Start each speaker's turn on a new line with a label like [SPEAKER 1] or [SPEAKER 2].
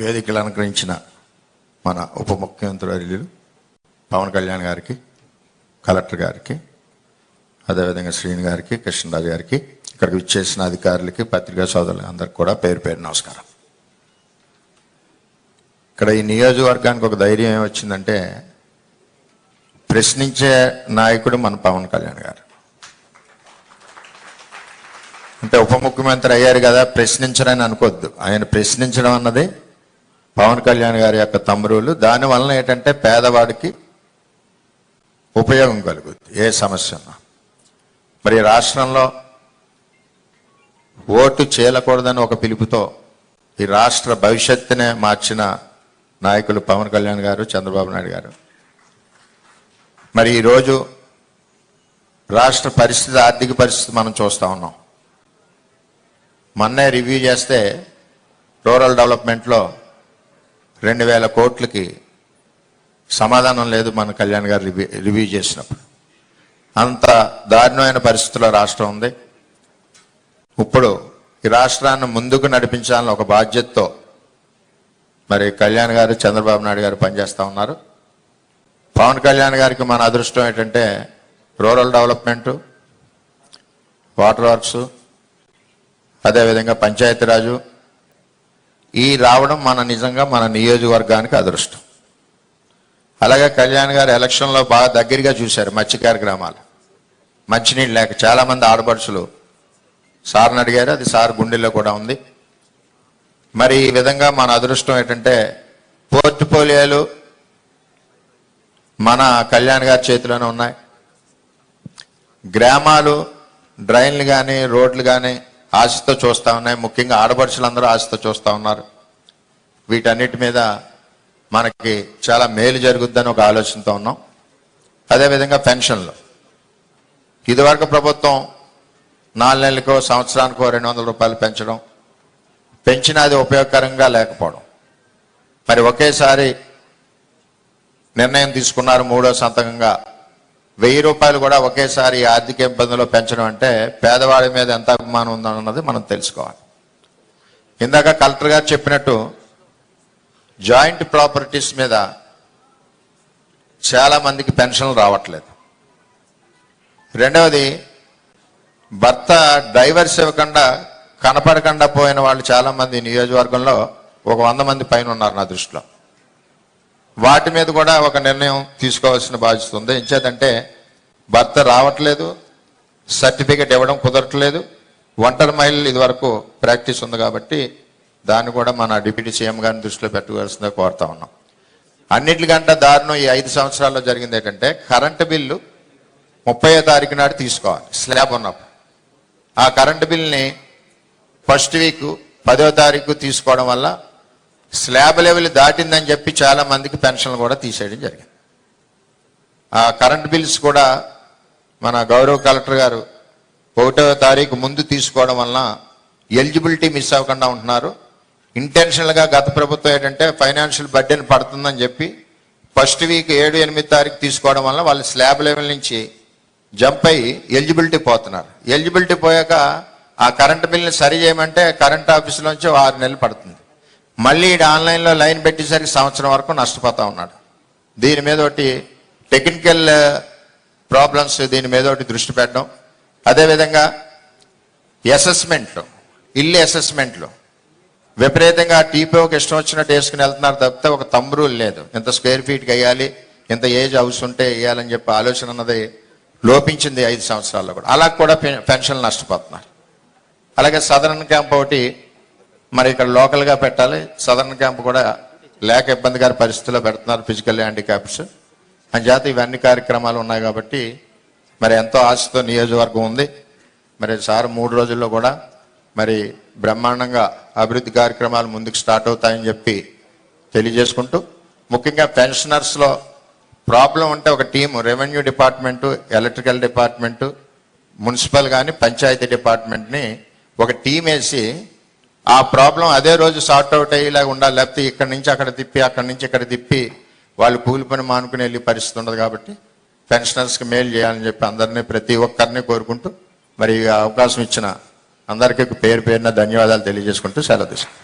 [SPEAKER 1] వేదికలు అలంకరించిన మన ఉప ముఖ్యమంత్రి వర్యులు పవన్ కళ్యాణ్ గారికి, కలెక్టర్ గారికి, అదేవిధంగా శ్రీని గారికి, కృష్ణరాజు గారికి, ఇక్కడికి విచ్చేసిన అధికారులకి, పత్రికా సోదరులకి అందరికి కూడా పేరు పేరు నమస్కారం. ఇక్కడ ఈ నియోజకవర్గానికి ఒక ధైర్యం ఏమొచ్చిందంటే, ప్రశ్నించే నాయకుడు మన పవన్ కళ్యాణ్ గారు. అంటే ఉప ముఖ్యమంత్రి అయ్యారు కదా, ప్రశ్నించరని అనుకోవద్దు. ఆయన ప్రశ్నించడం అన్నది పవన్ కళ్యాణ్ గారి యొక్క తమ్మురులు. దానివలన ఏంటంటే పేదవాడికి ఉపయోగం కలుగుద్ది ఏ సమస్య ఉన్నా. మరి రాష్ట్రంలో ఓటు చేయకూడదని ఒక పిలుపుతో ఈ రాష్ట్ర భవిష్యత్తునే మార్చిన నాయకులు పవన్ కళ్యాణ్ గారు, చంద్రబాబు నాయుడు గారు. మరి ఈరోజు రాష్ట్ర పరిస్థితి, ఆర్థిక పరిస్థితి మనం చూస్తూ ఉన్నాం. మొన్నే రివ్యూ చేస్తే రూరల్ డెవలప్మెంట్లో 2000 కోట్లకి సమాధానం లేదు మన కళ్యాణ్ గారు రివ్యూ చేసినప్పుడు. అంత దారుణమైన పరిస్థితుల్లో రాష్ట్రం ఉంది. ఇప్పుడు ఈ రాష్ట్రాన్ని ముందుకు నడిపించాలని ఒక బాధ్యతతో మరి కళ్యాణ్ గారు, చంద్రబాబు నాయుడు గారు పనిచేస్తూ ఉన్నారు. పవన్ కళ్యాణ్ గారికి మన అదృష్టం ఏంటంటే రూరల్ డెవలప్మెంటు, వాటర్ వర్క్స్, అదేవిధంగా పంచాయతీరాజు ఈ రావడం నిజంగా మన నియోజకవర్గానికి అదృష్టం. అలాగే కళ్యాణ్ గారు ఎలక్షన్లో బాగా దగ్గరగా చూశారు మత్స్యకార గ్రామాలు. మంచినీళ్ళు లేక చాలామంది ఆడపడుచులు సార్ని అడిగారు, అది సార్ గుండెల్లో కూడా ఉంది. మరి ఈ విధంగా మన అదృష్టం ఏంటంటే పోర్ట్ఫోలియోలు మన కళ్యాణ్ గారి చేతిలోనే ఉన్నాయి. గ్రామాలు డ్రైన్లు కానీ, రోడ్లు కానీ ఆశతో చూస్తూ ఉన్నాయి. ముఖ్యంగా ఆడపడుచులందరూ ఆశతో చూస్తూ ఉన్నారు. వీటన్నిటి మీద మనకి చాలా మేలు జరుగుద్దని ఒక ఆలోచనతో ఉన్నాం. అదేవిధంగా పెన్షన్లు, ఇదివరకు ప్రభుత్వం 4 నెలలకో సంవత్సరానికో 200 రూపాయలు పెంచినా అది ఉపయోగకరంగా లేకపోవడం. మరి ఒకేసారి నిర్ణయం తీసుకున్నారు, 3వ సంతకంగా 1000 రూపాయలు కూడా ఒకేసారి ఆర్థిక ఇబ్బందులు పెంచడం అంటే పేదవాడి మీద ఎంత అభిమానం ఉందన్నది మనం తెలుసుకోవాలి. ఇందాక కలెక్టర్ గారు చెప్పినట్టు జాయింట్ ప్రాపర్టీస్ మీద చాలా మందికి పెన్షన్లు రావట్లేదు. రెండవది, భర్త డైవర్స్ ఇవ్వకుండా కనపడకుండా పోయిన వాళ్ళు చాలామంది నియోజకవర్గంలో ఒక 100 మంది పైన ఉన్నారు నా దృష్టిలో. వాటి మీద కూడా ఒక నిర్ణయం తీసుకోవాల్సిన బాధ్యత ఉంది. ఎంచేతంటే భర్త రావట్లేదు, సర్టిఫికెట్ ఇవ్వడం కుదరట్లేదు, ఒంటరి మహిళలు ఇదివరకు ప్రాక్టీస్ ఉంది కాబట్టి దాన్ని కూడా మన డిప్యూటీ సీఎం గారిని దృష్టిలో పెట్టుకోవాల్సిందే కోరుతా ఉన్నాం. అన్నిటికంటే దారుణం ఈ 5 సంవత్సరాల్లో జరిగింది ఏంటంటే కరెంటు బిల్లు 30వ తారీఖు నాడు తీసుకోవాలి స్లాబ్ ఉన్నప్పుడు. ఆ కరెంటు బిల్ని ఫస్ట్ వీక్ 10వ తారీఖు తీసుకోవడం వల్ల స్లాబ్ లెవెల్ దాటిందని చెప్పి చాలా మందికి పెన్షన్లు కూడా తీసేయడం జరిగింది. ఆ కరెంట్ బిల్స్ కూడా మన గౌరవ కలెక్టర్ గారు 1వ తారీఖు ముందు తీసుకోవడం వలన ఎలిజిబిలిటీ మిస్ అవ్వకుండా ఉంటున్నారు. ఇంటెన్షనల్గా గత ప్రభుత్వం ఏంటంటే ఫైనాన్షియల్ బర్డెన్ పడుతుందని చెప్పి ఫస్ట్ వీక్ 7, 8 తారీఖు తీసుకోవడం వల్ల వాళ్ళు స్లాబ్ లెవెల్ నుంచి జంప్ అయ్యి ఎలిజిబిలిటీ పోతున్నారు. ఎలిజిబిలిటీ పోయాక ఆ కరెంట్ బిల్ని సరి చేయమంటే కరెంట్ ఆఫీసులోంచి 6 నెలలు పడుతుంది. మళ్ళీ ఆన్లైన్లో లైన్ పెట్టేసరికి సంవత్సరం వరకు నష్టపోతూ ఉన్నాడు. దీని మీద ఒకటి టెక్నికల్ ప్రాబ్లమ్స్, దీని మీద ఒకటి దృష్టి పెట్టడం. అదేవిధంగా అసెస్మెంట్లు, ఇల్లు అసెస్మెంట్లు విపరీతంగా టీపీఓకి ఇష్టం వచ్చినట్టు వేసుకుని వెళ్తున్నారు తప్పితే ఒక తంబు రూల్ లేదు. ఇంత స్క్వేర్ ఫీట్కి వేయాలి, ఇంత ఏజ్ హౌస్ ఉంటే వేయాలని చెప్పి ఆలోచన అన్నది లోపించింది 5 సంవత్సరాల్లో కూడా. అలా కూడా పెన్షన్లు నష్టపోతున్నారు. అలాగే సదరన్ క్యాంప్ ఒకటి మరి ఇక్కడ లోకల్గా పెట్టాలి, సదరన్ క్యాంప్ కూడా లేక ఇబ్బందికర పరిస్థితుల్లో పెడుతున్నారు ఫిజికల్ హ్యాండిక్యాప్స్ అని చేత ఇవన్నీ కార్యక్రమాలు ఉన్నాయి కాబట్టి మరి ఎంతో ఆశతో నియోజకవర్గం ఉంది. మరి సార్ 3 రోజుల్లో కూడా మరి బ్రహ్మాండంగా అభివృద్ధి కార్యక్రమాలు ముందుకు స్టార్ట్ అవుతాయని చెప్పి తెలియజేసుకుంటూ, ముఖ్యంగా పెన్షనర్స్లో ప్రాబ్లం ఉంటే ఒక team, revenue department, electrical department, municipal కానీ పంచాయతీ డిపార్ట్మెంట్ని ఒక టీం వేసి ఆ ప్రాబ్లం అదే రోజు సార్ట్ అవుట్ అయ్యేలాగా ఉండాలి. లేకపోతే ఇక్కడి నుంచి అక్కడ తిప్పి, అక్కడి నుంచి ఇక్కడ తిప్పి వాళ్ళు కూలి పని మానుకుని వెళ్ళే పరిస్థితి ఉండదు. కాబట్టి పెన్షనర్స్కి మేలు చేయాలని చెప్పి అందరినీ, ప్రతి ఒక్కరిని కోరుకుంటూ మరి అవకాశం ఇచ్చిన అందరికీ పేరు పేరున ధన్యవాదాలు తెలియజేసుకుంటూ సెలవు తీసుకుంటాం.